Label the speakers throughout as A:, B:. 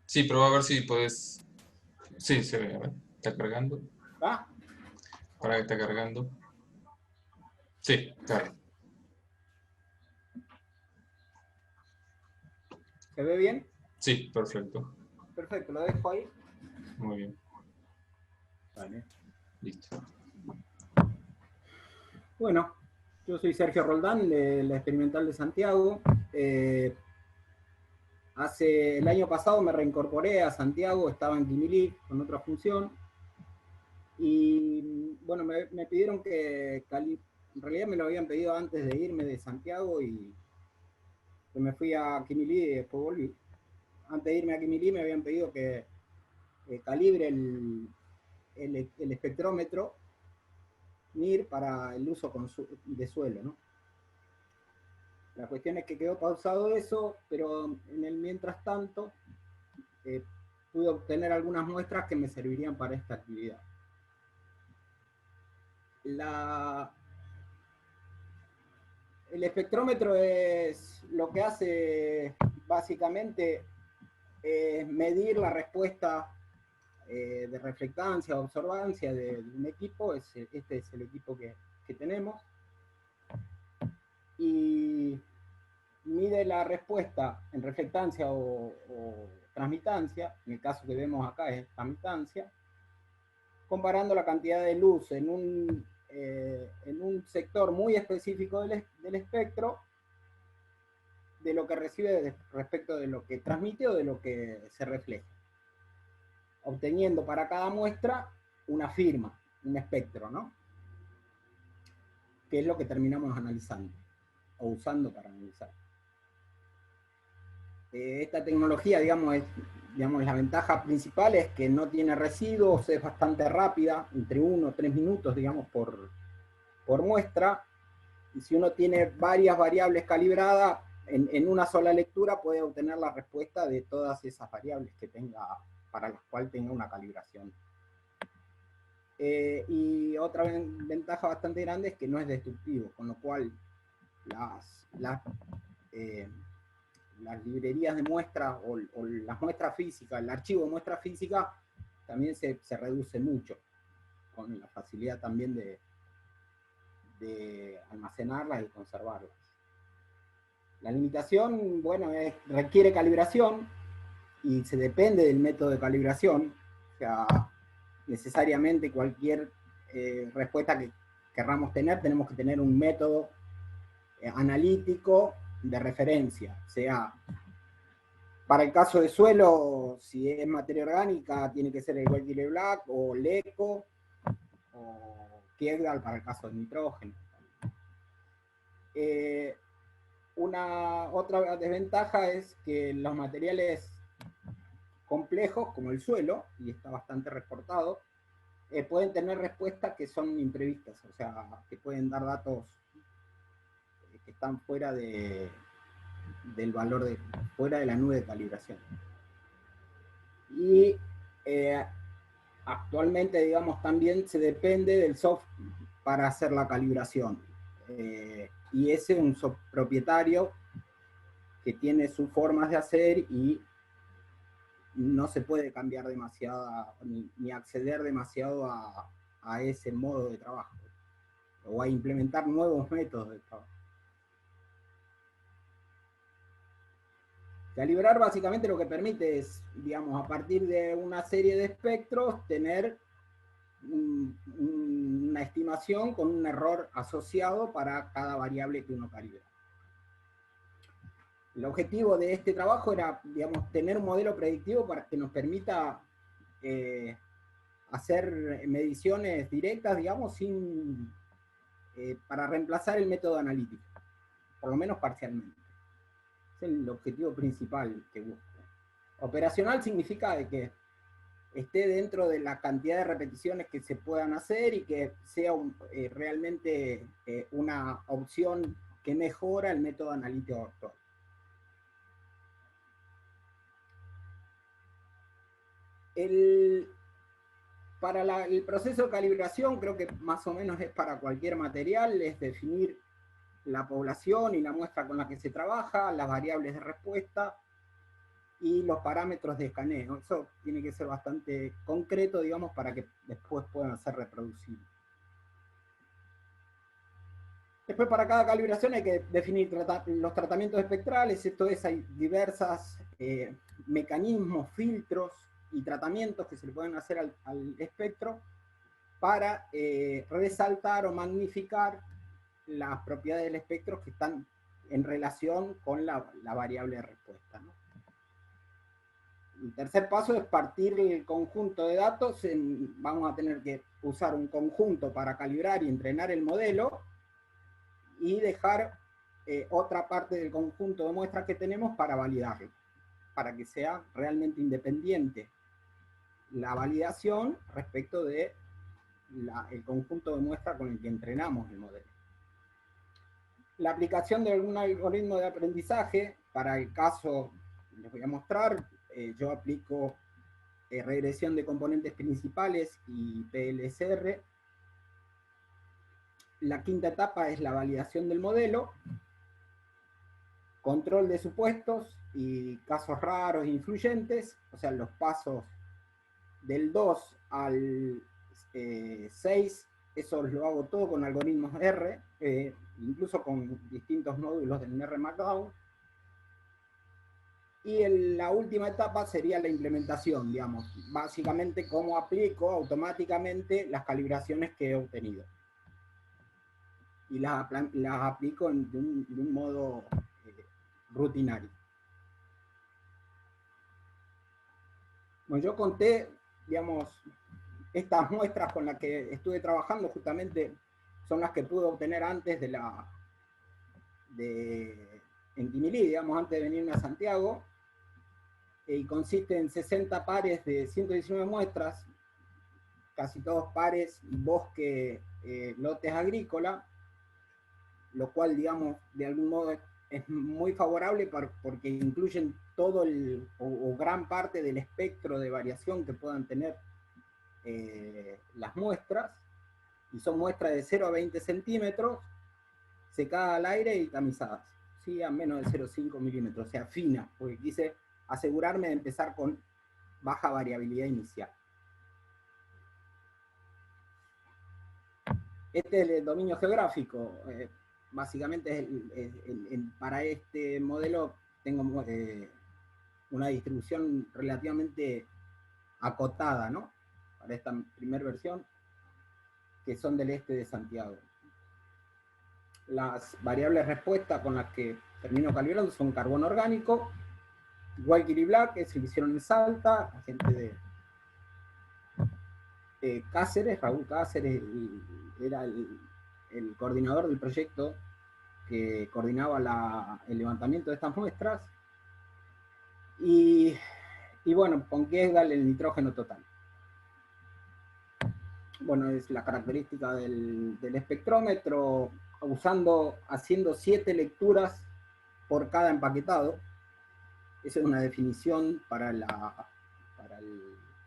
A: Sí, prueba a ver si puedes. Sí, se ve, a ver. Está cargando.
B: ¿Va?
A: Para que está cargando. Sí, claro.
B: ¿Se ve bien?
A: Sí, perfecto.
B: Perfecto, lo dejo ahí.
A: Muy bien.
B: Vale.
A: Listo.
B: Bueno, yo soy Sergio Roldán, de la Experimental de Santiago. El año pasado me reincorporé a Santiago, estaba en Quimilí con otra función. Y bueno, me pidieron en realidad me lo habían pedido antes de irme de Santiago y me fui a Quimilí y después volví. Antes de irme a Quimilí me habían pedido que calibre el espectrómetro NIR para el uso de suelo, ¿no? La cuestión es que quedó pausado eso, pero en el mientras tanto eh, pude obtener algunas muestras que me servirían para esta actividad. La, el espectrómetro es lo que hace básicamente medir la respuesta de reflectancia o observancia de un equipo. Este es el equipo que tenemos. Y mide la respuesta en reflectancia o transmitancia, en el caso que vemos acá es transmitancia, comparando la cantidad de luz en un sector muy específico del espectro, de lo que recibe respecto de lo que transmite o de lo que se refleja, obteniendo para cada muestra una firma, un espectro, ¿no? Que es lo que terminamos analizando o usando para analizar. Esta tecnología, digamos, la ventaja principal es que no tiene residuos, es bastante rápida, entre 1 o 3 minutos, digamos, por muestra. Y si uno tiene varias variables calibradas, en una sola lectura puede obtener la respuesta de todas esas variables que tenga, para las cuales tenga una calibración. Y otra ventaja bastante grande es que no es destructivo, con lo cual las librerías de muestras o las muestras físicas, el archivo de muestra física también se reduce mucho, con la facilidad también de almacenarlas y conservarlas. La limitación, bueno, requiere calibración y se depende del método de calibración. O sea, necesariamente cualquier respuesta que querramos tener, tenemos que tener un método analítico de referencia, sea para el caso de suelo, si es materia orgánica, tiene que ser el Weldy Black o LECO o Kiegdal para el caso de nitrógeno. Otra desventaja es que los materiales complejos, como el suelo, y está bastante reportado, pueden tener respuestas que son imprevistas, o sea, que pueden dar datos que están del valor fuera de la nube de calibración. Y actualmente, digamos, también se depende del software para hacer la calibración. Y ese es un propietario que tiene sus formas de hacer y no se puede cambiar demasiado ni acceder demasiado a ese modo de trabajo o a implementar nuevos métodos de trabajo. Calibrar básicamente lo que permite es, digamos, a partir de una serie de espectros, tener una estimación con un error asociado para cada variable que uno calibra. El objetivo de este trabajo era, digamos, tener un modelo predictivo para que nos permita hacer mediciones directas, digamos, para reemplazar el método analítico, por lo menos parcialmente. Es el objetivo principal que busco. Operacional significa de que esté dentro de la cantidad de repeticiones que se puedan hacer y que sea realmente una opción que mejora el método analítico actual. Para el proceso de calibración, creo que más o menos es para cualquier material, es definir la población y la muestra con la que se trabaja, las variables de respuesta, y los parámetros de escaneo. Eso tiene que ser bastante concreto, digamos, para que después puedan ser reproducibles. Después, para cada calibración hay que definir los tratamientos espectrales. Esto es, hay diversos mecanismos, filtros y tratamientos que se le pueden hacer al espectro para resaltar o magnificar las propiedades del espectro que están en relación con la variable de respuesta, ¿no? El tercer paso es partir el conjunto de datos. Vamos a tener que usar un conjunto para calibrar y entrenar el modelo y dejar otra parte del conjunto de muestras que tenemos para validarlo, para que sea realmente independiente la validación respecto de el conjunto de muestras con el que entrenamos el modelo. La aplicación de algún algoritmo de aprendizaje, para el caso, les voy a mostrar, yo aplico regresión de componentes principales y PLSR. La quinta etapa es la validación del modelo, control de supuestos y casos raros e influyentes, o sea, los pasos del 2 al 6, eso lo hago todo con algoritmos R, incluso con distintos módulos del R Markdown. Y la última etapa sería la implementación, digamos, básicamente cómo aplico automáticamente las calibraciones que he obtenido. Y las aplico de un modo rutinario. Bueno, yo conté, digamos, estas muestras con las que estuve trabajando justamente son las que pude obtener antes en Quimilí, digamos, antes de venirme a Santiago, y consiste en 60 pares de 119 muestras, casi todos pares bosque, lotes agrícola, lo cual, digamos, de algún modo es muy favorable porque incluyen todo o gran parte del espectro de variación que puedan tener las muestras, y son muestras de 0 a 20 centímetros, secadas al aire y tamizadas, ¿sí? A menos de 0,5 milímetros, o sea, finas, porque quise asegurarme de empezar con baja variabilidad inicial. Este es el dominio geográfico. Básicamente para este modelo tengo una distribución relativamente acotada, ¿no? Para esta primera versión, que son del este de Santiago. Las variables respuesta con las que termino calibrando son carbono orgánico, Walker y Black, que se lo hicieron en Salta, la gente de Cáceres, Raúl Cáceres, era el coordinador del proyecto que coordinaba el levantamiento de estas muestras, y bueno, con Gesdal el nitrógeno total. Bueno, es la característica del espectrómetro, haciendo 7 lecturas por cada empaquetado. Esa es una definición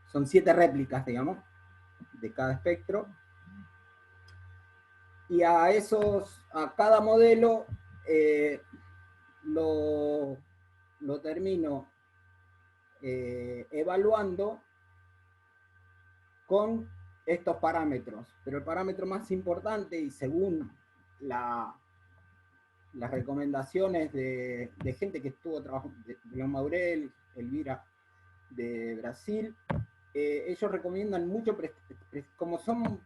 B: son 7 réplicas, digamos, de cada espectro. Y a cada modelo lo termino evaluando con estos parámetros. Pero el parámetro más importante, y según las recomendaciones de gente que estuvo trabajando, de León Maurel, Elvira de Brasil, ellos recomiendan mucho, como son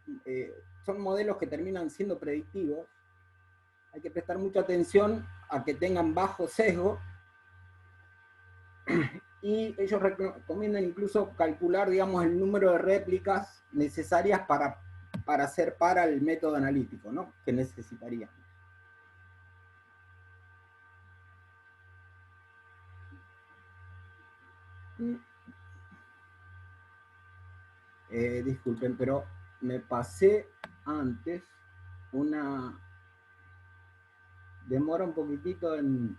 B: modelos que terminan siendo predictivos, hay que prestar mucha atención a que tengan bajo sesgo, y ellos recomiendan incluso calcular, digamos, el número de réplicas necesarias para hacer para el método analítico, ¿no? Que necesitaríamos. Disculpen, pero me pasé antes demora un poquitito en...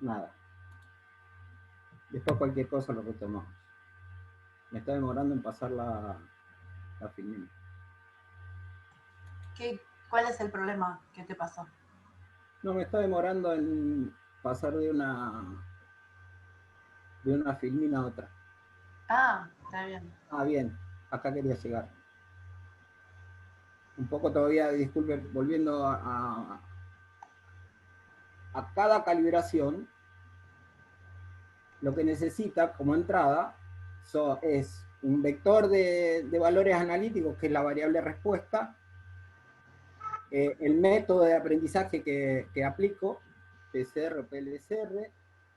B: Nada. Después cualquier cosa lo retomamos. Me está demorando en pasar la filmina.
C: ¿Cuál es el problema que te pasó?
B: No, me está demorando en pasar de una filmina a otra.
C: Ah, está bien.
B: Ah, bien, acá quería llegar. Un poco todavía, disculpe, volviendo a cada calibración, lo que necesita como entrada es un vector de valores analíticos, que es la variable respuesta, el método de aprendizaje que aplico, PCR o PLSR,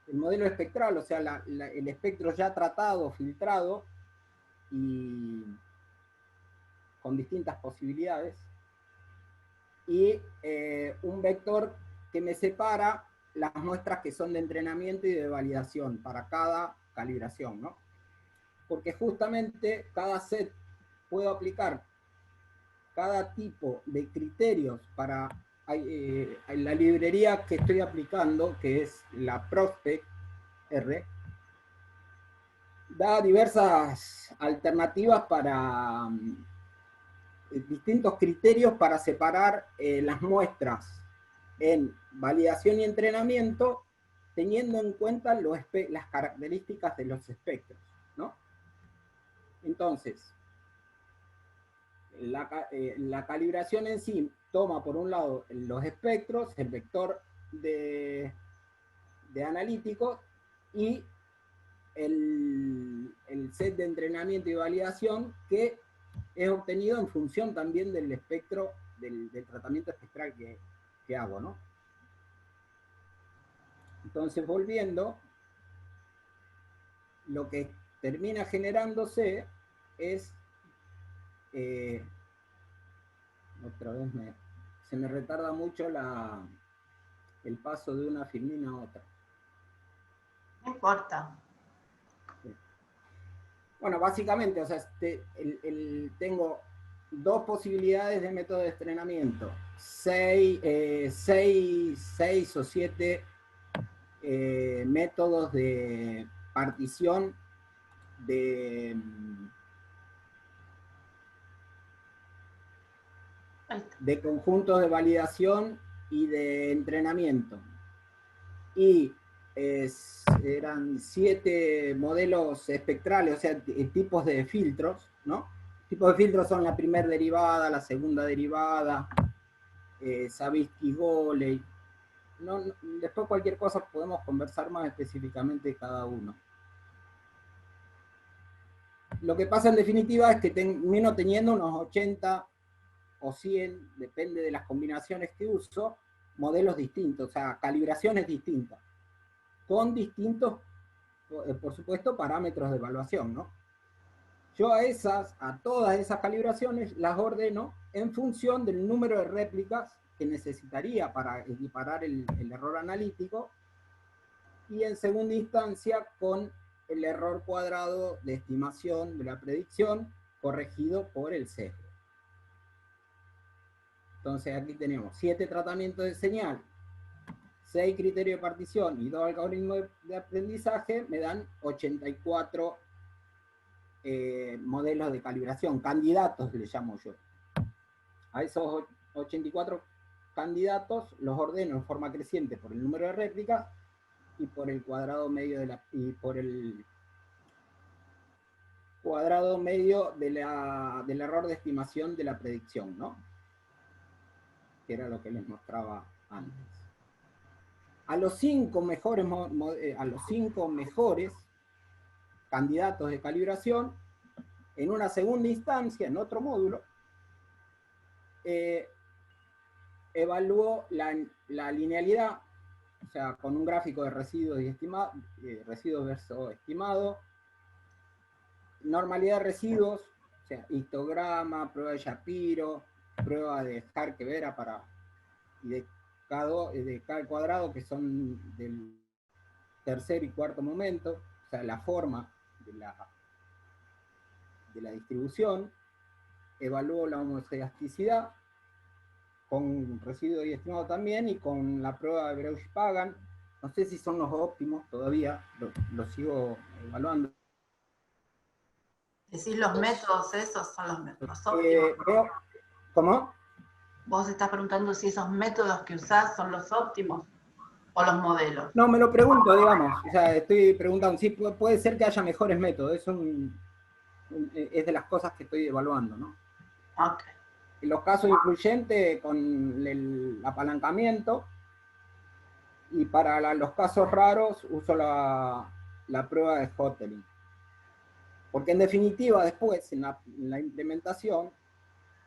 B: el modelo espectral, o sea, el espectro ya tratado, filtrado, y con distintas posibilidades, y un vector que me separa las muestras que son de entrenamiento y de validación para cada calibración, ¿no? Porque justamente cada set puedo aplicar cada tipo de criterios para la librería que estoy aplicando, que es la Prospect R, da diversas alternativas para distintos criterios para separar las muestras en validación y entrenamiento, teniendo en cuenta las características de los espectros, ¿no? Entonces, la calibración en sí toma por un lado los espectros, el vector de analíticos, y el set de entrenamiento y validación, que es obtenido en función también del espectro, del tratamiento espectral que hago, ¿no? Entonces, volviendo, lo que termina generándose es, otra vez se me retarda mucho el paso de una filmina a otra.
C: No importa.
B: Bueno, básicamente, o sea, tengo dos posibilidades de método de entrenamiento, seis o siete métodos de partición de conjuntos de validación y de entrenamiento. Y eran 7 modelos espectrales, o sea, tipos de filtros, ¿no? Tipos de filtros son la primera derivada, la segunda derivada, Savitzky-Golay. Después cualquier cosa podemos conversar más específicamente de cada uno. Lo que pasa en definitiva es que termino teniendo unos 80 o 100, depende de las combinaciones que uso, modelos distintos, o sea, calibraciones distintas, con distintos, por supuesto, parámetros de evaluación, ¿no? Yo a todas esas calibraciones las ordeno en función del número de réplicas que necesitaría para equiparar el error analítico, y en segunda instancia con el error cuadrado de estimación de la predicción corregido por el sesgo. Entonces aquí tenemos 7 tratamientos de señal, 6 criterios de partición y 2 algoritmos de aprendizaje, me dan 84 modelos de calibración, candidatos le llamo yo. A esos 84 candidatos los ordeno en forma creciente por el número de réplicas y por el cuadrado medio del error de estimación de la predicción, ¿no? Que era lo que les mostraba antes. A los 5 mejores candidatos de calibración, en una segunda instancia, en otro módulo, evalúo la linealidad, o sea, con un gráfico de residuos y residuos versus estimado, normalidad de residuos, o sea, histograma, prueba de Shapiro, prueba de Harke-Vera y de cada cuadrado, que son del tercer y cuarto momento, o sea, la forma de la distribución. Evalúo la homogeneidad con residuo y estimado también, y con la prueba de Breusch-Pagan. No sé si son los óptimos todavía, los sigo evaluando.
C: Decís los métodos esos son los óptimos.
B: ¿Cómo?
C: Vos estás preguntando si esos métodos que usás son los óptimos o los modelos.
B: No, me lo pregunto, digamos. O sea, estoy preguntando. Sí, puede ser que haya mejores métodos. Es de las cosas que estoy evaluando, ¿no?
C: Ok.
B: En los casos influyentes con el apalancamiento, y para los casos raros uso la prueba de Hotelling. Porque en definitiva después en la implementación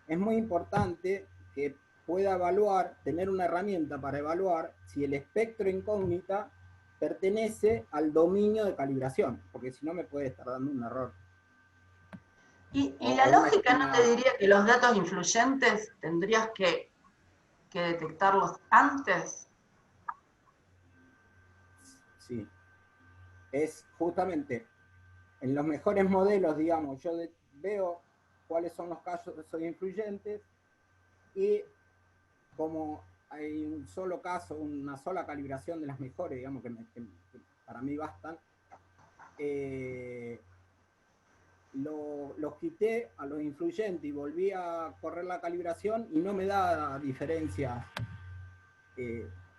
B: es muy importante que pueda evaluar, tener una herramienta para evaluar si el espectro incógnita pertenece al dominio de calibración, porque si no me puede estar dando un error.
C: Y la lógica no te diría que los datos influyentes tendrías que detectarlos antes.
B: Sí. Es justamente en los mejores modelos, digamos, yo veo cuáles son los casos influyentes y como hay un solo caso, una sola calibración de las mejores, digamos, que para mí bastan, los quité a los influyentes y volví a correr la calibración y no me da diferencias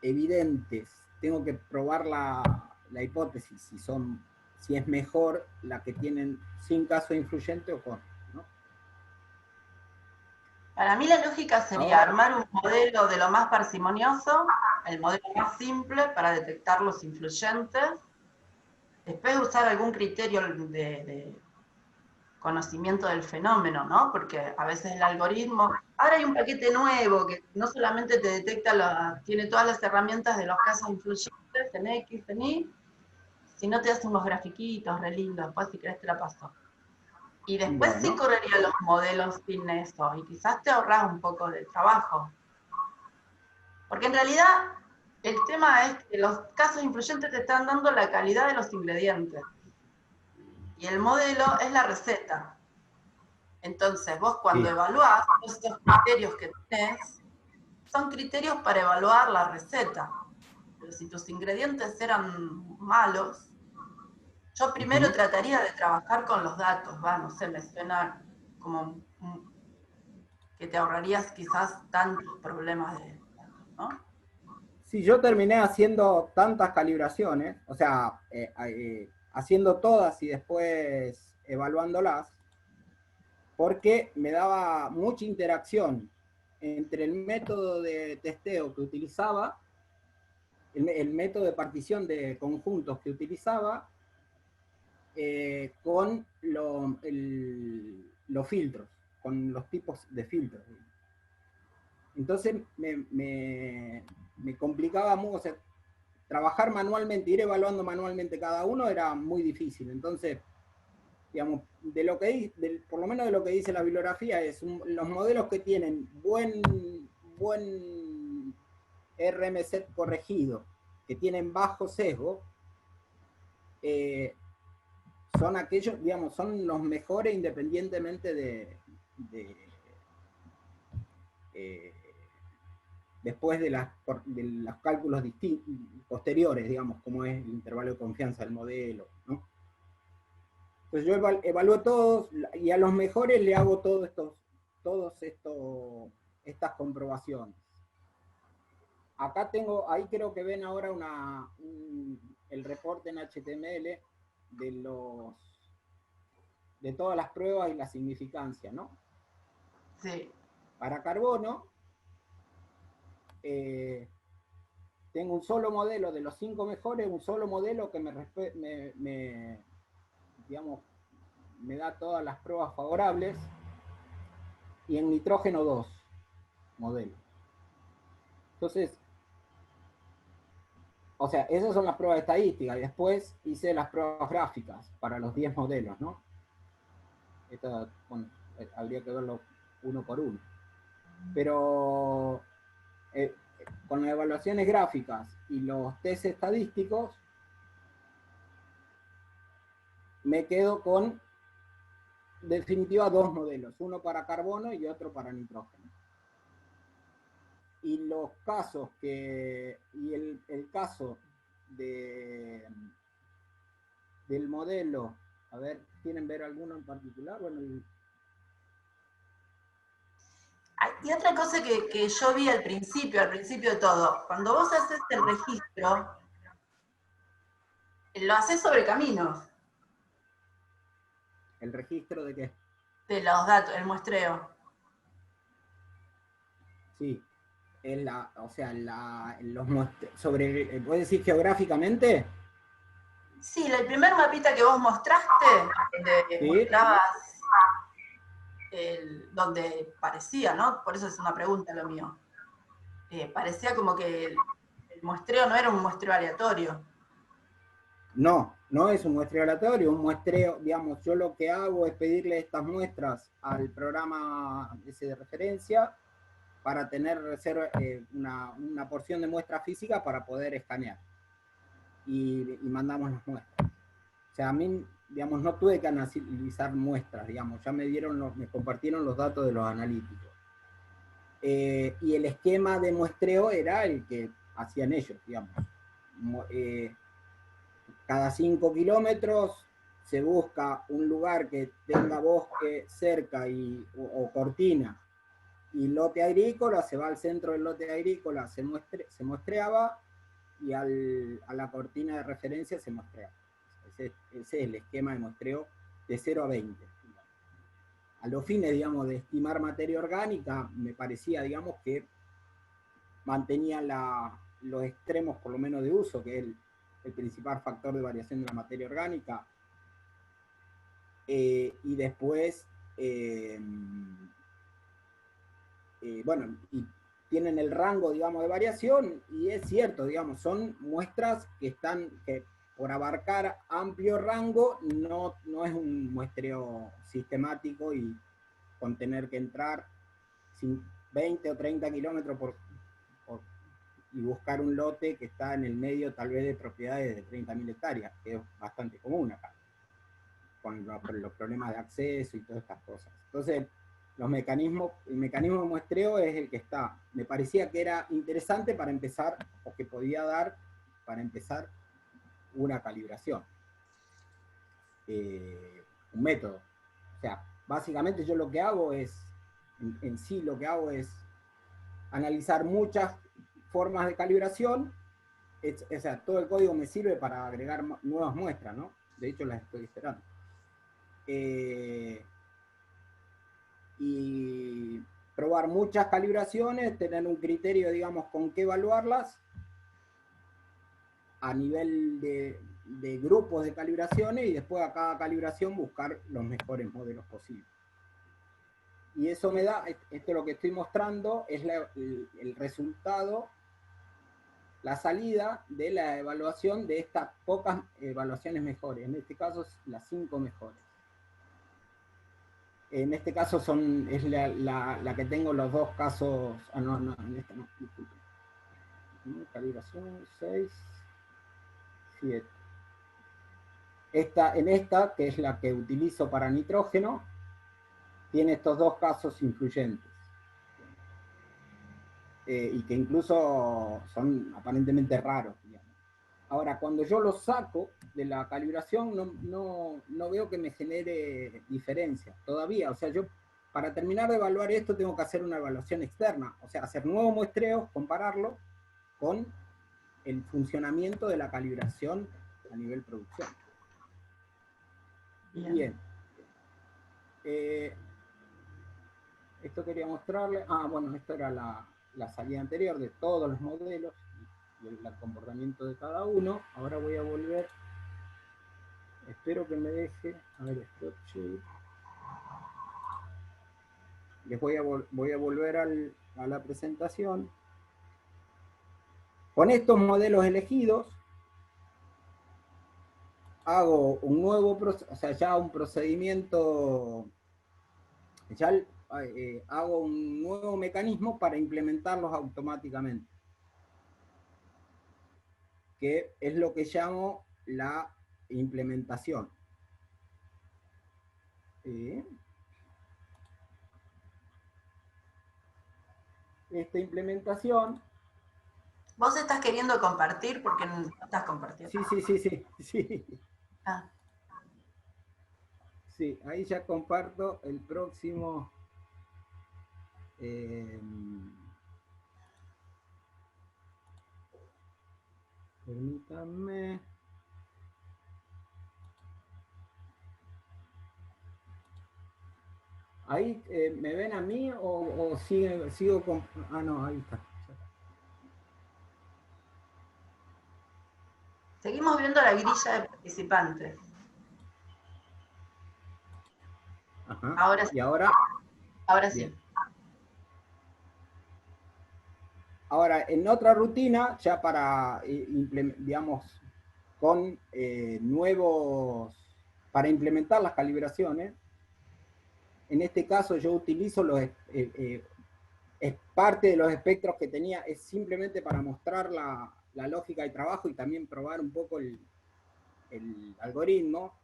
B: evidentes. Tengo que probar la hipótesis, si es mejor la que tienen sin caso influyente o con, ¿no?
C: Para mí la lógica sería armar un modelo de lo más parsimonioso, el modelo más simple para detectar los influyentes, después usar algún criterio de conocimiento del fenómeno, ¿no? Porque a veces el algoritmo, ahora hay un paquete nuevo que no solamente te detecta, tiene todas las herramientas de los casos influyentes en X, en Y, sino te hace unos grafiquitos re lindos, después si querés te la paso. Y después
B: Bueno.
C: sí correría los modelos sin eso, y quizás te ahorras un poco de trabajo. Porque en realidad el tema es que los casos influyentes te están dando la calidad de los ingredientes. Y el modelo es la receta. Entonces vos cuando evaluás, estos criterios que tenés, son criterios para evaluar la receta. Pero si tus ingredientes eran malos, yo primero trataría de trabajar con los datos, no sé, me suena como que te ahorrarías quizás tantos problemas de datos, ¿no?
B: Si yo terminé haciendo tantas calibraciones, o sea, haciendo todas y después evaluándolas, porque me daba mucha interacción entre el método de testeo que utilizaba, el método de partición de conjuntos que utilizaba, con los filtros, con los tipos de filtros. Entonces me complicaba mucho, o sea, trabajar manualmente, ir evaluando manualmente cada uno era muy difícil. Entonces, digamos, por lo menos de lo que dice la bibliografía, los modelos que tienen buen RMZ corregido, que tienen bajo sesgo, son aquellos, digamos, son los mejores independientemente después de los cálculos posteriores, digamos, como es el intervalo de confianza del modelo, ¿no? Entonces yo evalúo todos y a los mejores le hago estas comprobaciones. Acá ahí creo que ven ahora el reporte en HTML de todas las pruebas y la significancia, ¿no?
C: Sí.
B: Para carbono, tengo un solo modelo de los 5 mejores, un solo modelo que digamos, me da todas las pruebas favorables, y en nitrógeno 2 modelos. Entonces, o sea, esas son las pruebas estadísticas, y después hice las pruebas gráficas para los 10 modelos, ¿no? Esto, bueno, habría que verlo uno por uno. Pero con las evaluaciones gráficas y los test estadísticos, me quedo con, en definitiva, 2 modelos, uno para carbono y otro para nitrógeno. Y los casos el caso del modelo, A ver, ¿quieren ver alguno en particular? Bueno,
C: Y otra cosa que yo vi al principio de todo, cuando vos haces el registro, lo haces sobre caminos
B: ¿el registro de qué?
C: de los datos, el muestreo.
B: Sí. O sea, sobre, ¿puedes decir geográficamente?
C: Sí, el primer mapita que vos mostraste, donde
B: Sí.
C: mostrabas donde parecía, ¿no? Por eso es una pregunta lo mío. Parecía como que el muestreo no era un muestreo aleatorio.
B: No, no es un muestreo aleatorio, un muestreo, digamos, yo lo que hago es pedirle estas muestras al programa ese de referencia para tener una porción de muestra física para poder escanear. Y mandamos las muestras. O sea, a mí, digamos, no tuve que analizar muestras, digamos, ya me compartieron los datos de los analíticos. Y el esquema de muestreo era el que hacían ellos, digamos. Cada 5 kilómetros se busca un lugar que tenga bosque cerca o cortina y lote agrícola, se va al centro del lote agrícola, se muestreaba y a la cortina de referencia se muestreaba. Ese es el esquema de muestreo de 0 a 20. A los fines, digamos, de estimar materia orgánica, me parecía, digamos, que mantenía los extremos, por lo menos de uso, que es el principal factor de variación de la materia orgánica. Y después, bueno, y tienen el rango, digamos, de variación, y es cierto, digamos, son muestras que por abarcar amplio rango, no es un muestreo sistemático y con tener que entrar 20 o 30 kilómetros y buscar un lote que está en el medio tal vez de propiedades de 30.000 hectáreas, que es bastante común acá, con los problemas de acceso y todas estas cosas. Entonces, el mecanismo de muestreo es el que está. Me parecía que era interesante para empezar, o que podía dar para empezar una calibración. Un método. O sea, básicamente yo lo que hago es, en sí lo que hago es analizar muchas formas de calibración. O sea, todo el código me sirve para agregar nuevas muestras, ¿no? De hecho, las estoy esperando. Y probar muchas calibraciones, tener un criterio, digamos, con qué evaluarlas a nivel de grupos de calibraciones y después a cada calibración buscar los mejores modelos posibles. Y eso me da, esto lo que estoy mostrando es el resultado, la salida de la evaluación de estas pocas evaluaciones mejores, en este caso las 5 mejores. En este caso es la que tengo los dos casos, no, en esta no, disculpen. Calibración 6, 7. En esta, que es la que utilizo para nitrógeno, tiene estos dos casos influyentes. Y que incluso son aparentemente raros, digamos. Ahora, cuando yo los saco de la calibración, no veo que me genere diferencia todavía. O sea, yo para terminar de evaluar esto tengo que hacer una evaluación externa, o sea, hacer nuevos muestreos, compararlo con el funcionamiento de la calibración a nivel producción. Bien. Esto quería mostrarle. Bueno, esto era la salida anterior de todos los modelos y el comportamiento de cada uno. Ahora voy a volver. Espero que me deje. A ver, les voy a volver a la presentación. Con estos modelos elegidos, hago un nuevo proceso, o sea, ya un procedimiento, ya hago un nuevo mecanismo para implementarlos automáticamente, que es lo que llamo la implementación. Esta implementación...
C: ¿Vos estás queriendo compartir porque no estás compartiendo?
B: Sí.
C: Ah.
B: Sí, ahí ya comparto el próximo. Permítanme. Ahí, ¿me ven a mí o sigo con...? Ah, no, ahí está.
C: Seguimos viendo la grilla de participantes.
B: Ajá.
C: Ahora sí.
B: Y ahora...
C: Ahora
B: Bien.
C: sí.
B: Ahora, en otra rutina, ya para, digamos, con nuevos... Para implementar las calibraciones, en este caso yo utilizo es parte de los espectros que tenía, es simplemente para mostrar la lógica de trabajo y también probar un poco el algoritmo.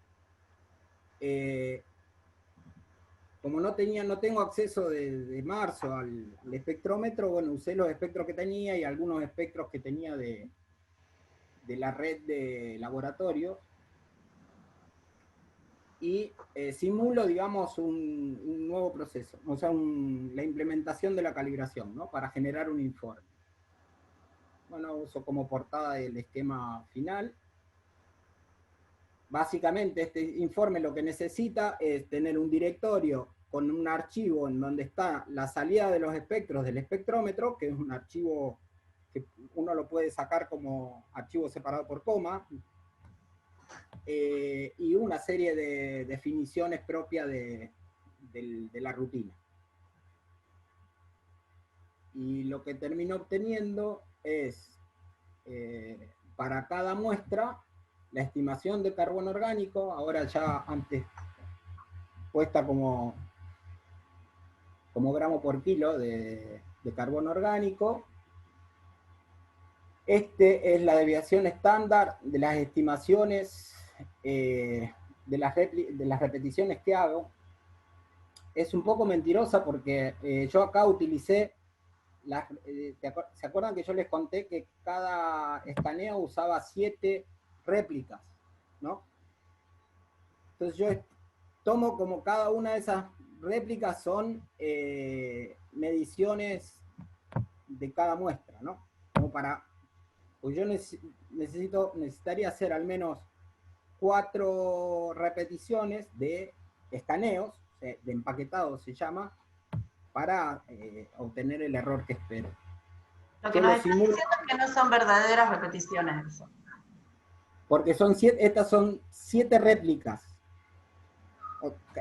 B: Como no tengo acceso de marzo al espectrómetro, bueno, usé los espectros que tenía y algunos espectros que tenía de la red de laboratorio. Y simulo, digamos, un nuevo proceso, o sea, la implementación de la calibración, ¿no? Para generar un informe. Bueno, uso como portada el esquema final. Básicamente este informe lo que necesita es tener un directorio con un archivo en donde está la salida de los espectros del espectrómetro, que es un archivo que uno lo puede sacar como archivo separado por coma, y una serie de definiciones propias de la rutina. Y lo que termino obteniendo es, para cada muestra, la estimación de carbono orgánico, ahora ya antes puesta como gramo por kilo de carbono orgánico. Este es la desviación estándar de las estimaciones de las repeticiones que hago. Es un poco mentirosa porque yo acá utilicé, ¿se acuerdan que yo les conté que cada escaneo usaba 7 réplicas, ¿no? Entonces yo tomo como cada una de esas réplicas son mediciones de cada muestra, ¿no? Como para, pues yo necesitaría hacer al menos 4 repeticiones de escaneos, de empaquetado se llama, para obtener el error que espero.
C: Lo que nos están diciendo es que no son verdaderas repeticiones eso.
B: Porque estas son 7 réplicas.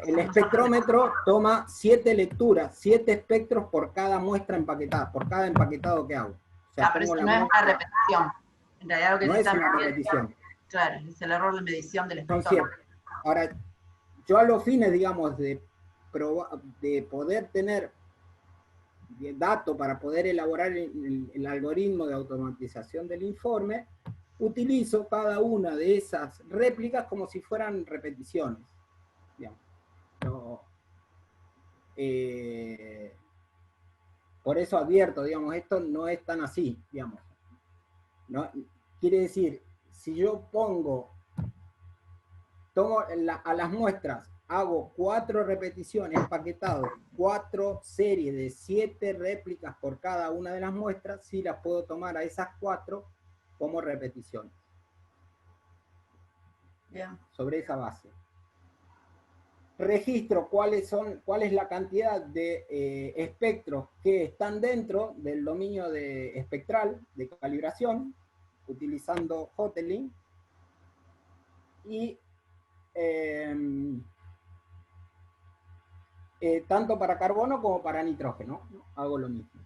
B: El espectrómetro toma 7 lecturas, 7 espectros por cada muestra empaquetada, por cada empaquetado que hago. O sea,
C: pero eso no es una repetición. En realidad lo que
B: no es una repetición.
C: Claro, es el error de medición del
B: Son
C: espectrómetro.
B: 7. Ahora, yo a los fines, digamos, de poder tener datos para poder elaborar el algoritmo de automatización del informe, utilizo cada una de esas réplicas como si fueran repeticiones. Digamos. Por eso advierto, digamos, esto no es tan así, digamos. ¿No? Quiere decir, si yo tomo a las muestras, hago 4 repeticiones empaquetadas, 4 series de 7 réplicas por cada una de las muestras, sí las puedo tomar a esas 4 como repeticiones.
C: Bien.
B: Sobre esa base. Registro cuál es la cantidad de espectros que están dentro del dominio espectral de calibración, utilizando Hotelling, y tanto para carbono como para nitrógeno, ¿no? Hago lo mismo.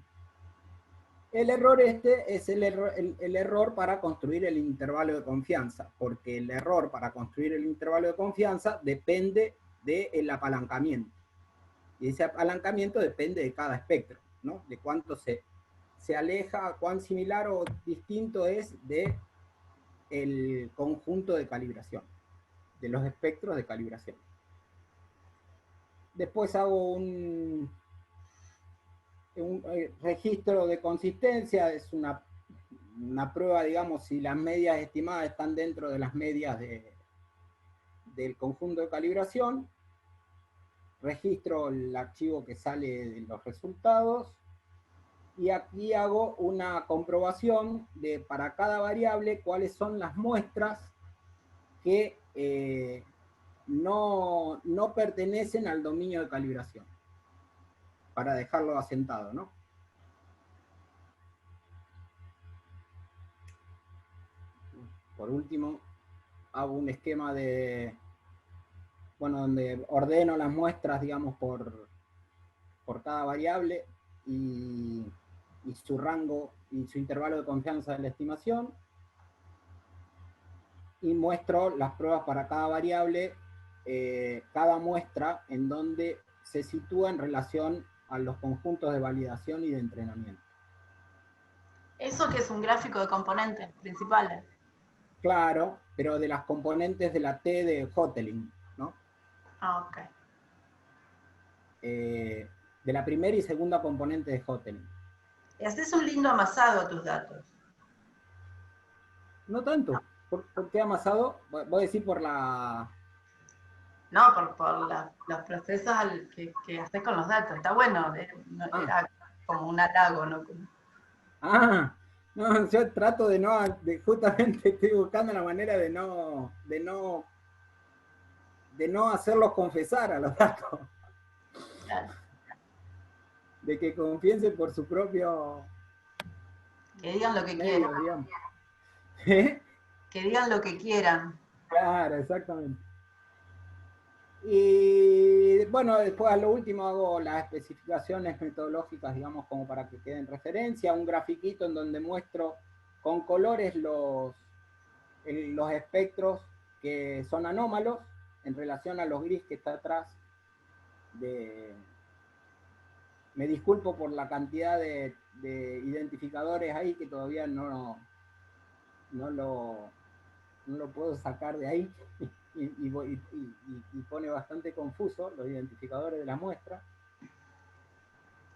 B: El error es el error para construir el intervalo de confianza, porque el error para construir el intervalo de confianza depende del apalancamiento. Y ese apalancamiento depende de cada espectro, ¿no? De cuánto se aleja, cuán similar o distinto es del conjunto de calibración, de los espectros de calibración. Después hago un registro de consistencia, es una prueba, digamos, si las medias estimadas están dentro de las medias del conjunto de calibración. registro el archivo que sale de los resultados, y aquí hago una comprobación de para cada variable cuáles son las muestras que no pertenecen al dominio de calibración, para dejarlo asentado, ¿no? Por último, hago un esquema de, bueno, donde ordeno las muestras, digamos, por cada variable y su rango y su intervalo de confianza de la estimación, y muestro las pruebas para cada variable, cada muestra en donde se sitúa en relación a los conjuntos de validación y de entrenamiento.
C: Eso que es un gráfico de componentes principales.
B: Claro, pero de las componentes de la T de Hotelling, ¿no?
C: Ah, ok.
B: De la primera y segunda componente de Hotelling.
C: Y haces un lindo amasado a tus datos.
B: No tanto. ¿Por qué amasado? Voy a decir por la...
C: No, por los procesos que haces con los datos. Está bueno. Era como un halago, ¿no?
B: No, yo trato de no, justamente estoy buscando la manera de no hacerlos confesar a los datos.
C: Claro.
B: De que confiesen por su propio
C: Que digan lo que
B: medio,
C: quieran.
B: digamos. ¿Eh?
C: Que digan lo que quieran.
B: Claro, exactamente. Y bueno, después a lo último hago las especificaciones metodológicas, digamos, como para que queden referencia, un grafiquito en donde muestro con colores los espectros que son anómalos en relación a los gris que está atrás. Me disculpo por la cantidad de identificadores ahí que todavía no lo puedo sacar de ahí. Y pone bastante confuso los identificadores de la muestra.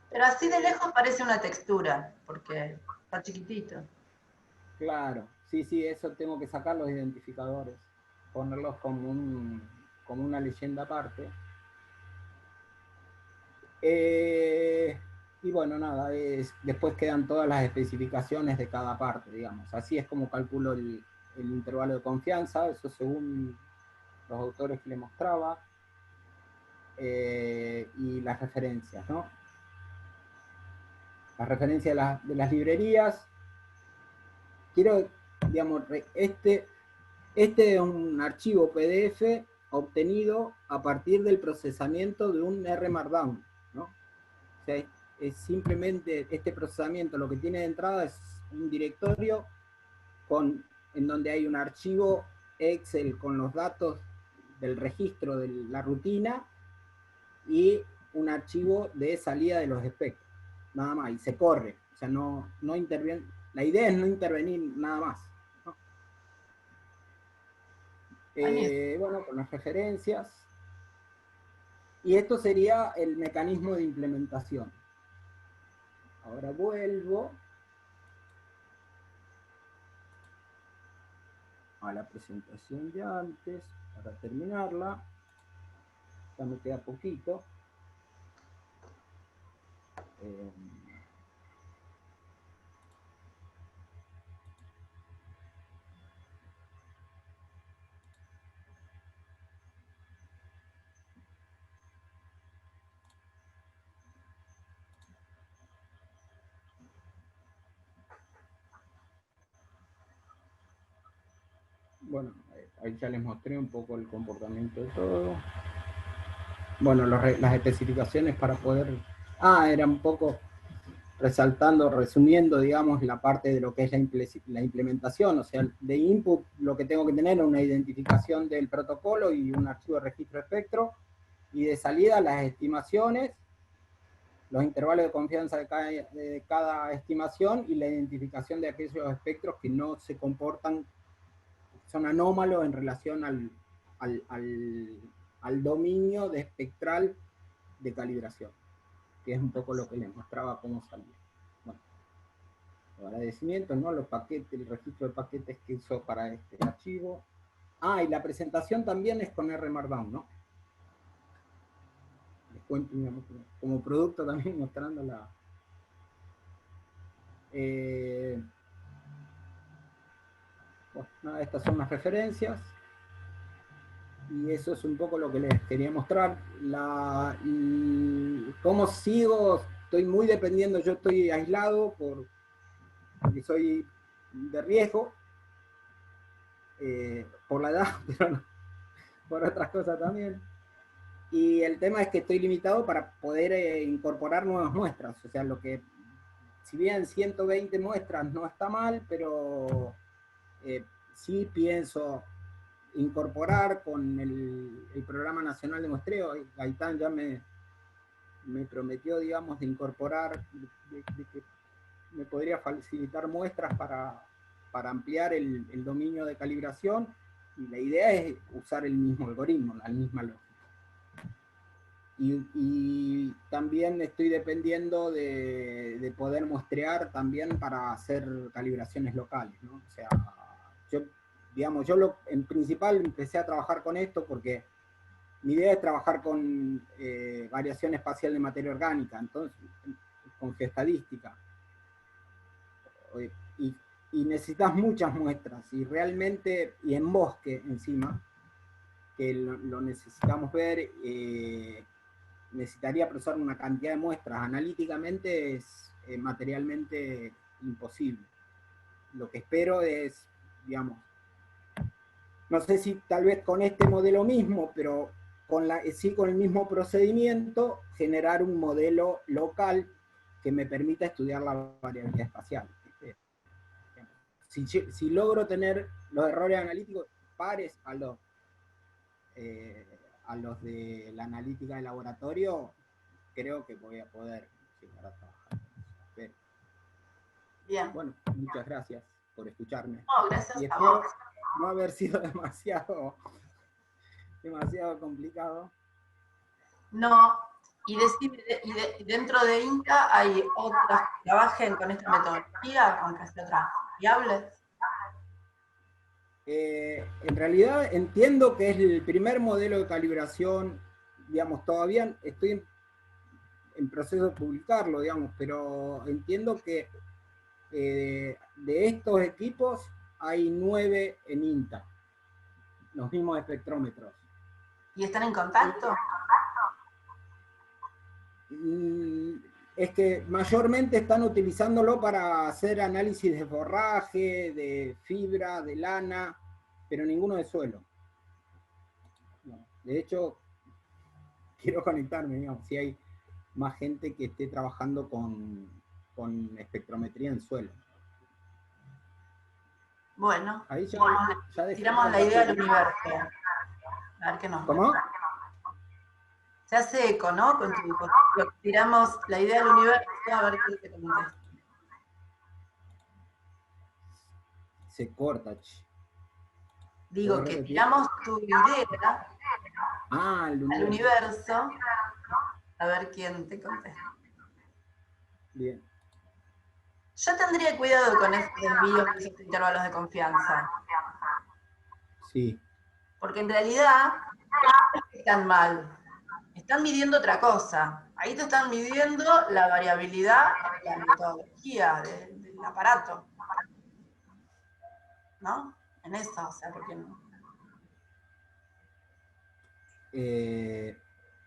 C: Pero así de lejos parece una textura, porque está chiquitito.
B: Claro, sí, eso tengo que sacar los identificadores, ponerlos como una leyenda aparte. Y bueno, nada, después quedan todas las especificaciones de cada parte, digamos. Así es como calculo el intervalo de confianza, eso según los autores que le mostraba, y las referencias, ¿no? Las referencias de las librerías. Quiero, digamos, este es un archivo PDF obtenido a partir del procesamiento de un R Markdown, ¿no? O sea, es simplemente este procesamiento, lo que tiene de entrada es un directorio en donde hay un archivo Excel con los datos del registro de la rutina y un archivo de salida de los espectros, nada más, y se corre, o sea, no interviene, la idea es no intervenir nada más, ¿no? Bueno, con las referencias, y esto sería el mecanismo de implementación. Ahora vuelvo a la presentación de antes para terminarla. Ya me queda poquito. Bueno, ahí ya les mostré un poco el comportamiento de todo. Bueno, las especificaciones para poder... era un poco resaltando, resumiendo, digamos, la parte de lo que es la implementación. O sea, de input lo que tengo que tener es una identificación del protocolo y un archivo de registro espectro. Y de salida las estimaciones, los intervalos de confianza de cada estimación y la identificación de aquellos espectros que no se comportan, son anómalos en relación al dominio de espectral de calibración, que es un poco lo que les mostraba cómo salía. Bueno, agradecimientos, ¿no? Los paquetes, el registro de paquetes que hizo para este archivo. Y la presentación también es con R Markdown, ¿no? cuento, digamos, como producto también mostrando la... bueno, nada, estas son las referencias. Y eso es un poco lo que les quería mostrar. ¿Cómo sigo? Estoy muy dependiendo, yo estoy aislado porque soy de riesgo, por la edad, pero no, por otras cosas también. Y el tema es que estoy limitado para poder incorporar nuevas muestras. O sea, si bien 120 muestras no está mal, pero sí pienso incorporar con el Programa Nacional de Muestreo. Gaitán ya me prometió, digamos, de incorporar, de que me podría facilitar muestras para ampliar el dominio de calibración, y la idea es usar el mismo algoritmo, la misma lógica. Y también estoy dependiendo de poder muestrear también para hacer calibraciones locales, ¿no? O sea, yo en principal empecé a trabajar con esto porque mi idea es trabajar con variación espacial de materia orgánica, entonces, con geoestadística. Y necesitas muchas muestras, y realmente, y en bosque encima, que lo necesitamos ver, necesitaría procesar una cantidad de muestras. Analíticamente es materialmente imposible. Lo que espero es, digamos, no sé si tal vez con este modelo mismo, pero sí con el mismo procedimiento, generar un modelo local que me permita estudiar la variabilidad espacial. Si logro tener los errores analíticos pares a los de la analítica de laboratorio, creo que voy a poder llegar a trabajar. Pero,
C: Bien.
B: bueno, muchas gracias por escucharme.
C: No, gracias
B: y
C: a vos.
B: espero no haber sido demasiado complicado.
C: No, y dentro de INCA hay otras que trabajen con esta metodología, aunque sea otras variables.
B: En realidad entiendo que es el primer modelo de calibración, digamos, todavía estoy en proceso de publicarlo, digamos, pero entiendo que de estos equipos hay 9 en INTA, los mismos espectrómetros.
C: ¿Y están en contacto?
B: Es que mayormente están utilizándolo para hacer análisis de forraje, de fibra, de lana, pero ninguno de suelo. No. De hecho, quiero conectarme, digamos, si hay más gente que esté trabajando con espectrometría en suelo.
C: Bueno,
B: ahí ya
C: tiramos la idea del universo. A ver qué nos...
B: ¿Cómo?
C: Se hace eco, ¿no? Tiramos la idea del universo, a ver qué te contesta.
B: Se corta.
C: Digo que tiramos tu idea al universo, a ver quién te contesta.
B: Bien.
C: Yo tendría cuidado con estos desvíos de esos intervalos de confianza.
B: Sí.
C: Porque en realidad no están mal. Están midiendo otra cosa. Ahí te están midiendo la variabilidad de la metodología del aparato. ¿No? En eso, o sea, ¿por qué no?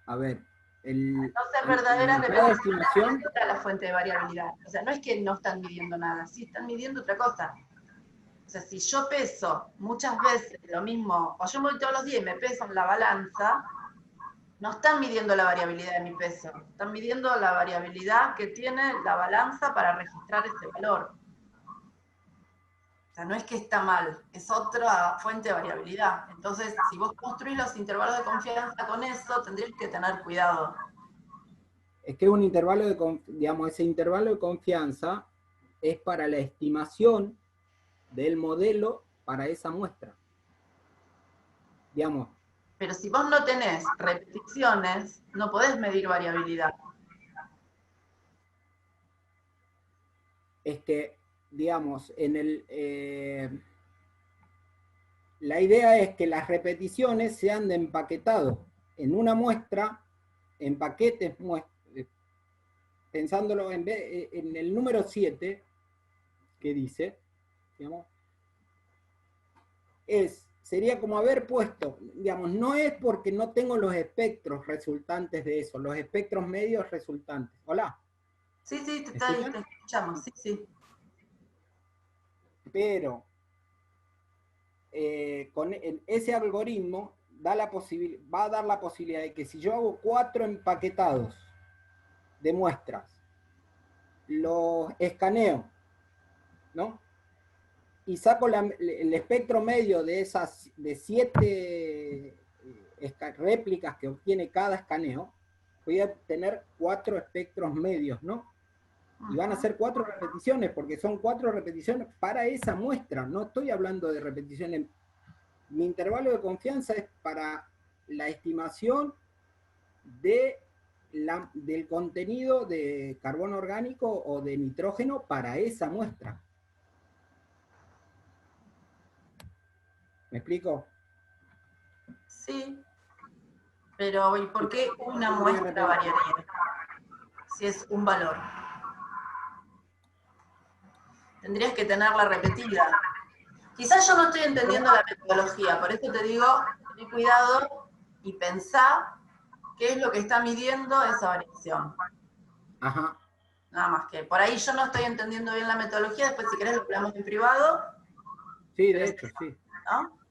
B: A ver,
C: Entonces, verdaderas
B: estimación
C: es la fuente de variabilidad. O sea, no es que no están midiendo nada, sí están midiendo otra cosa. O sea, si yo peso muchas veces lo mismo, o yo voy todos los días y me peso en la balanza, no están midiendo la variabilidad de mi peso, están midiendo la variabilidad que tiene la balanza para registrar ese valor. O sea, no es que está mal, es otra fuente de variabilidad. Entonces, si vos construís los intervalos de confianza con eso, tendrías que tener cuidado.
B: Es que un intervalo digamos, ese intervalo de confianza es para la estimación del modelo para esa muestra. Digamos.
C: Pero si vos no tenés repeticiones, no podés medir variabilidad.
B: Es que, digamos, la idea es que las repeticiones sean de empaquetado en una muestra en paquetes, pensándolo en el número 7, que dice, digamos, sería como haber puesto, digamos, no es porque no tengo los espectros resultantes de eso, los espectros medios resultantes. Hola.
C: Sí, sí, te
B: ¿Escuchan?
C: escuchamos, sí, sí.
B: Pero con ese algoritmo va a dar la posibilidad de que si yo hago 4 empaquetados de muestras, los escaneo, ¿no? Y saco el espectro medio de esas, de 7 réplicas que obtiene cada escaneo, voy a tener 4 espectros medios, ¿no? Y van a ser 4 repeticiones, porque son 4 repeticiones para esa muestra. No estoy hablando de repeticiones. Mi intervalo de confianza es para la estimación del contenido de carbono orgánico o de nitrógeno para esa muestra. ¿Me explico?
C: Sí, pero ¿y por qué una muestra variaría? Si es un valor. Tendrías que tenerla repetida. Quizás yo no estoy entendiendo la metodología, por eso te digo, ten cuidado y pensá qué es lo que está midiendo esa variación.
B: Ajá.
C: Nada más que, por ahí yo no estoy entendiendo bien la metodología, después si querés lo hablamos en privado.
B: Sí, de hecho, sí.
C: ¿No?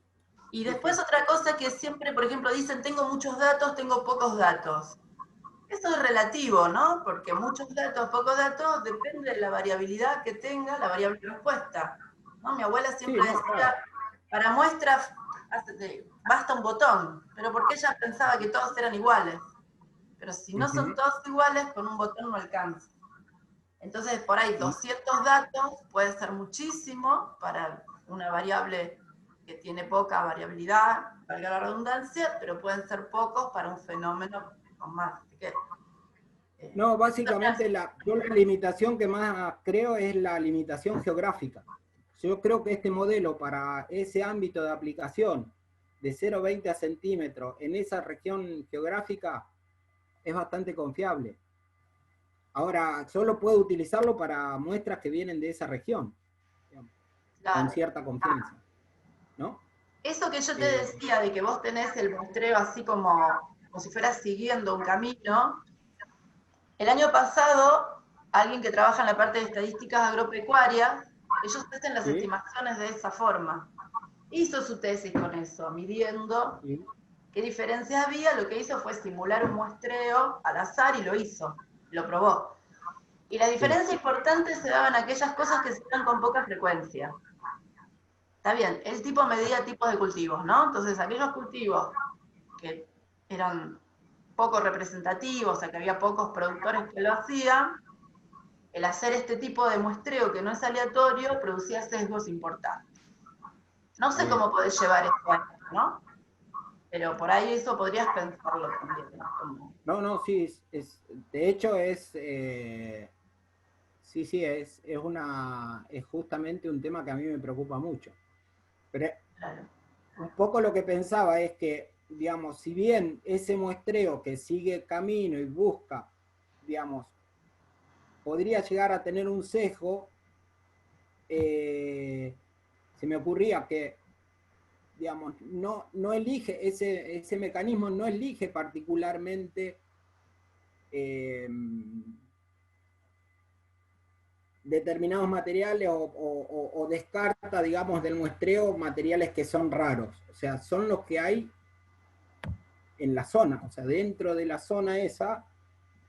C: Y después otra cosa que siempre, por ejemplo, dicen, tengo muchos datos, tengo pocos datos. Eso es relativo, ¿no? Porque muchos datos, pocos datos, depende de la variabilidad que tenga la variable respuesta, ¿no? Mi abuela siempre decía, claro, para muestras basta un botón, pero porque ella pensaba que todos eran iguales. Pero si no son todos iguales, con un botón no alcanza. Entonces, por ahí 200 datos puede ser muchísimo para una variable que tiene poca variabilidad, valga la redundancia, pero pueden ser pocos para un fenómeno con más. Así que,
B: no, básicamente yo la limitación que más creo es la limitación geográfica. Yo creo que este modelo para ese ámbito de aplicación de 0,20 centímetros en esa región geográfica es bastante confiable. Ahora, solo puedo utilizarlo para muestras que vienen de esa región, digamos,
C: claro,
B: con cierta confianza, ¿no?
C: Eso que yo te decía de que vos tenés el muestreo así como si fueras siguiendo un camino, el año pasado, alguien que trabaja en la parte de estadísticas agropecuarias, ellos hacen las estimaciones de esa forma. Hizo su tesis con eso, midiendo qué diferencias había, lo que hizo fue simular un muestreo al azar y lo hizo, lo probó. Y la diferencia importante se daba en aquellas cosas que se dan con poca frecuencia. Está bien, el tipo medía tipos de cultivos, ¿no? Entonces aquellos cultivos que eran poco representativos, o sea que había pocos productores que lo hacían, el hacer este tipo de muestreo que no es aleatorio producía sesgos importantes. No sé cómo podés llevar esto a esto, ¿no? Pero por ahí eso podrías pensarlo también, ¿no? Como...
B: No, sí, de hecho es, sí, es justamente un tema que a mí me preocupa mucho. Pero claro, un poco lo que pensaba es que, digamos, si bien ese muestreo que sigue camino y busca, digamos, podría llegar a tener un sesgo, se me ocurría que, digamos, no elige, ese mecanismo no elige particularmente determinados materiales o descarta, digamos, del muestreo materiales que son raros. O sea, son los que hay en la zona. O sea, dentro de la zona esa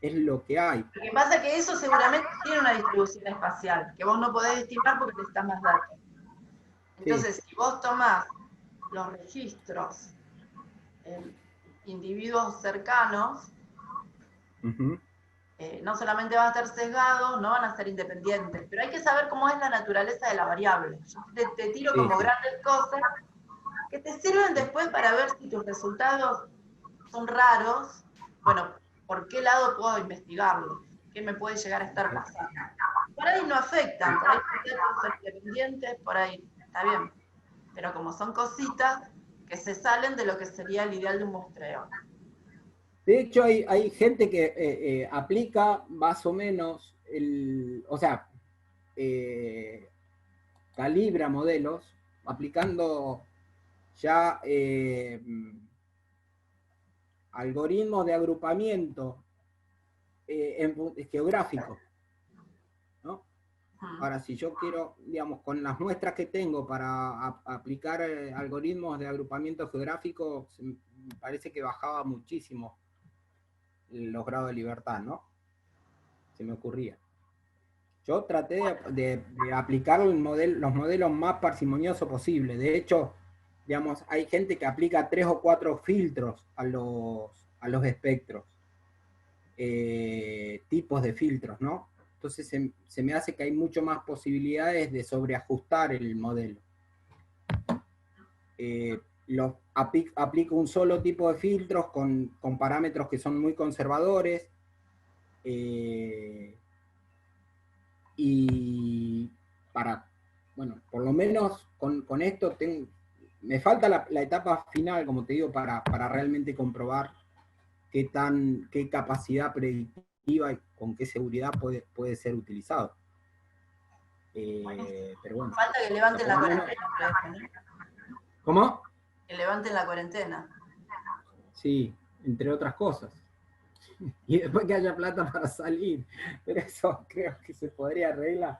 B: es lo que hay.
C: Lo que pasa es que eso seguramente tiene una distribución espacial, que vos no podés estimar porque necesitas más datos. Entonces, si vos tomás los registros en individuos cercanos, no solamente van a estar sesgados, no van a ser independientes, pero hay que saber cómo es la naturaleza de la variable. Yo te tiro como grandes cosas que te sirven después para ver si tus resultados son raros. Bueno, ¿por qué lado puedo investigarlo? ¿Qué me puede llegar a estar pasando? Por ahí no afectan, por ahí son independientes, por ahí está bien. Pero como son cositas que se salen de lo que sería el ideal de un muestreo.
B: De hecho, hay gente que aplica más o menos, o sea, calibra modelos aplicando ya algoritmos de agrupamiento geográfico, ¿no? Ahora, si yo quiero, digamos, con las muestras que tengo para aplicar algoritmos de agrupamiento geográfico, me parece que bajaba muchísimo los grados de libertad, ¿no? Se me ocurría. Yo traté de aplicar los modelos más parsimoniosos posible. De hecho, digamos, hay gente que aplica 3 o 4 filtros a los espectros. Tipos de filtros, ¿no? Entonces se me hace que hay mucho más posibilidades de sobreajustar el modelo. Aplico un solo tipo de filtros con parámetros que son muy conservadores, y bueno, por lo menos con esto me falta la etapa final, como te digo, para realmente comprobar qué capacidad predictiva y con qué seguridad puede ser utilizado. Pero bueno.
C: Falta que levanten la cuarentena.
B: ¿Cómo?
C: Que levanten la cuarentena.
B: Sí, entre otras cosas. Y después que haya plata para salir. Pero eso creo que se podría arreglar.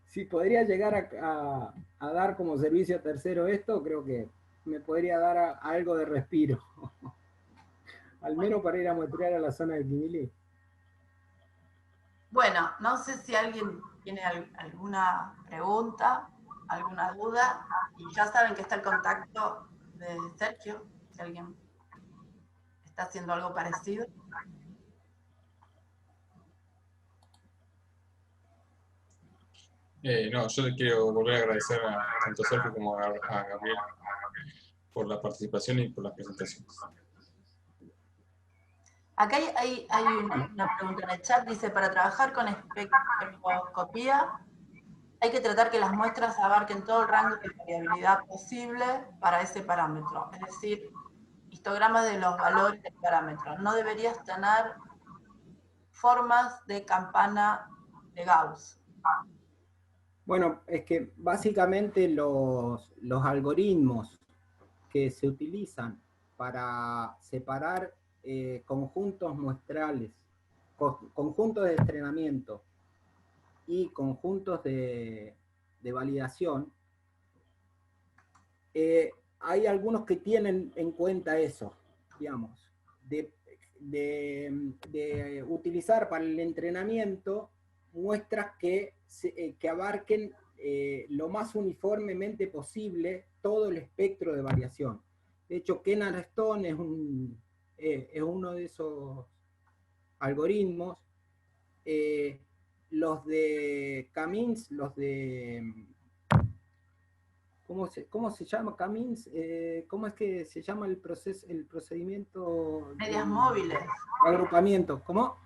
B: Si podría llegar a dar como servicio a tercero esto, creo que me podría dar algo de respiro. Al menos para ir a muestrear a la zona del Quimilí.
C: Bueno, no sé si alguien tiene alguna pregunta, alguna duda, y ya saben que está el contacto de Sergio, si alguien está haciendo algo parecido.
A: No, yo le quiero volver a agradecer tanto a Sergio como a Gabriel por la participación y por las presentaciones.
C: Acá hay una pregunta en el chat, dice, para trabajar con espectroscopía hay que tratar que las muestras abarquen todo el rango de variabilidad posible para ese parámetro, es decir, histogramas de los valores del parámetro. No deberías tener formas de campana de Gauss.
B: Bueno, es que básicamente los algoritmos que se utilizan para separar conjuntos muestrales, conjuntos de entrenamiento y conjuntos de validación, hay algunos que tienen en cuenta eso, digamos, de utilizar para el entrenamiento muestras que abarquen lo más uniformemente posible todo el espectro de variación. De hecho, Kenan Stone es uno de esos algoritmos. Los de Camins, los de... ¿Cómo se llama Camins? ¿Cómo es que se llama el procedimiento?
C: Medias móviles.
B: Agrupamiento. ¿Cómo?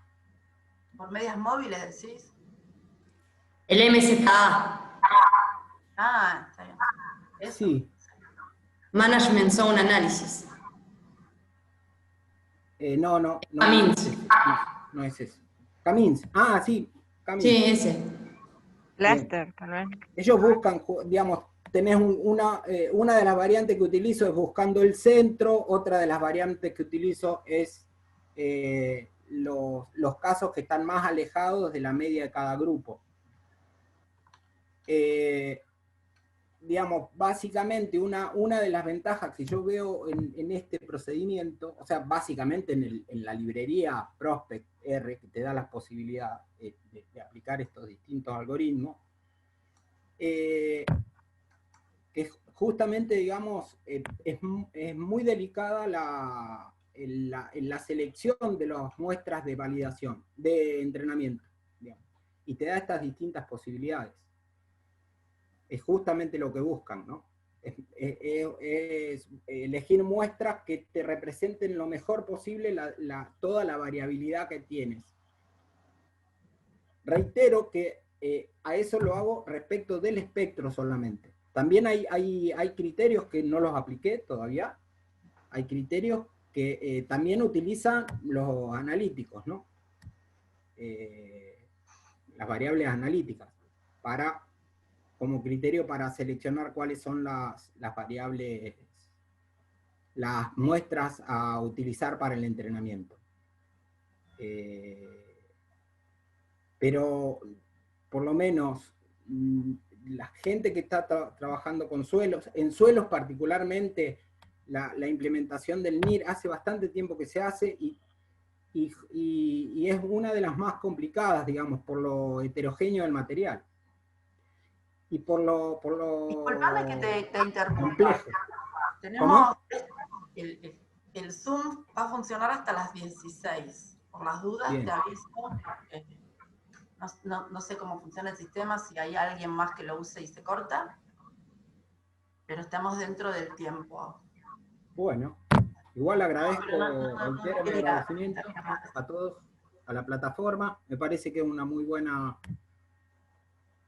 C: ¿Por medias móviles decís?
D: El MZA.
C: Ah, está bien. ¿Eso?
B: Sí.
D: Management Zone Analysis.
B: No.
D: Camins.
B: No es ese. Camins. Ah, sí. Camins.
D: Sí, ese.
E: Cluster, tal vez.
B: Ellos buscan, digamos, tenés una de las variantes que utilizo es buscando el centro, otra de las variantes que utilizo es los casos que están más alejados de la media de cada grupo. Digamos, básicamente una de las ventajas que yo veo en este procedimiento, o sea, básicamente en la librería Prospect R, que te da la posibilidad de aplicar estos distintos algoritmos, que justamente, digamos, es muy delicada la selección de las muestras de validación, de entrenamiento, digamos, y te da estas distintas posibilidades. Es justamente lo que buscan, ¿no? Es elegir muestras que te representen lo mejor posible toda la variabilidad que tienes. Reitero que a eso lo hago respecto del espectro solamente. También hay criterios que no los apliqué todavía. Hay criterios que también utilizan los analíticos, ¿no? Las variables analíticas, como criterio para seleccionar cuáles son las variables, las muestras a utilizar para el entrenamiento. Pero, por lo menos, la gente que está trabajando con suelos, en suelos particularmente, la implementación del NIR hace bastante tiempo que se hace y es una de las más complicadas, digamos, por lo heterogéneo del material. Y por lo
C: Disculpame que te interrumpa.
B: complejo.
C: Tenemos el Zoom va a funcionar hasta las 16. Por las dudas
B: Bien.
C: te aviso. No sé cómo funciona el sistema, si hay alguien más que lo use y se corta. Pero estamos dentro del tiempo.
B: Bueno, igual agradezco, reitero mi agradecimiento a todos, a la plataforma. Me parece que es una muy buena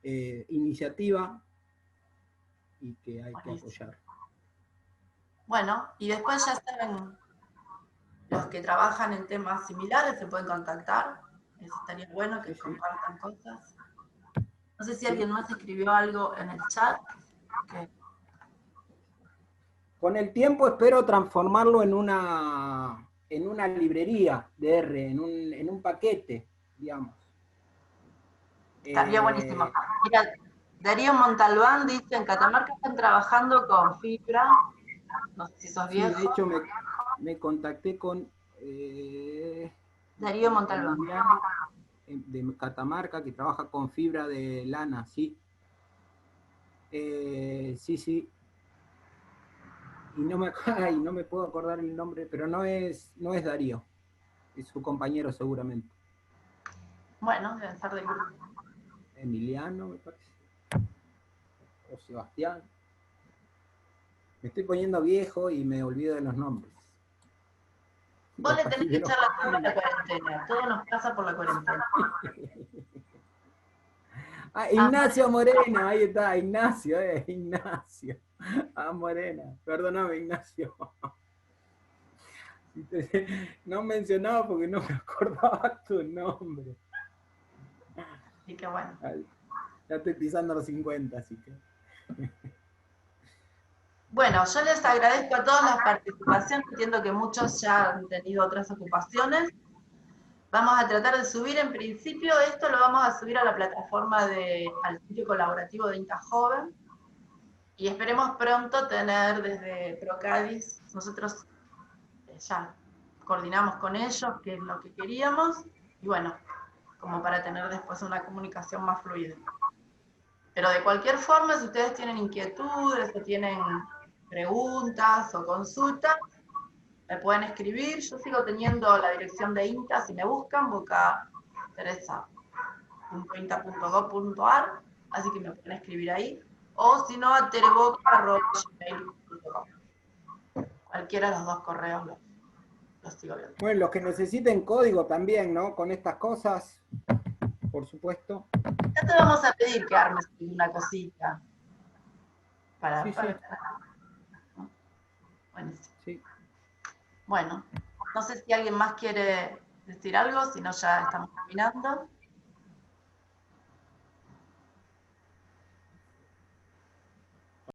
B: iniciativa y que hay que apoyar.
C: Bueno, y después ya saben, los que trabajan en temas similares se pueden contactar. Estaría bueno que compartan cosas. No sé si alguien más escribió algo en el chat.
B: Con el tiempo espero transformarlo en una librería de R, en un paquete, digamos.
C: Estaría buenísimo. Mira, Darío Montalbán dice, en Catamarca están trabajando con fibra. No sé si sos viejo.
B: Sí, de hecho me contacté con
C: Darío Montalbán.
B: De Catamarca, que trabaja con fibra de lana, sí. Sí. Y no me puedo acordar el nombre, pero no es Darío. Es su compañero seguramente.
C: Bueno, deben ser del grupo.
B: Emiliano, me parece. O Sebastián. Me estoy poniendo viejo y me olvido de los nombres.
C: Vos le tenés que echar la culpa a la cuarentena. Todo nos pasa por la cuarentena.
B: Ignacio Moreno, ahí está, Ignacio. Morena, perdóname, Ignacio. No mencionaba porque no me acordaba tu nombre.
C: Así que bueno.
B: Ya estoy pisando los 50, así que...
C: Bueno, yo les agradezco a todos la participación. Entiendo que muchos ya han tenido otras ocupaciones. Vamos a tratar de subir, en principio, esto lo vamos a subir a la plataforma al sitio colaborativo de INTA Joven. Y esperemos pronto tener desde Procadis, nosotros ya coordinamos con ellos, que es lo que queríamos, y bueno, como para tener después una comunicación más fluida. Pero de cualquier forma, si ustedes tienen inquietudes o tienen preguntas o consultas, me pueden escribir. Yo sigo teniendo la dirección de INTA, si me buscan, bocateresa.inta.gov.ar, así que me pueden escribir ahí. O si no, a tereboca@gmail.com. Cualquiera de los dos correos los sigo viendo.
B: Bueno, los que necesiten código también, ¿no? Con estas cosas, por supuesto.
C: Ya te vamos a pedir que armes una cosita.
B: Sí.
C: Buenísimo.
B: Sí.
C: Bueno, no sé si alguien más quiere decir algo, si no ya estamos terminando.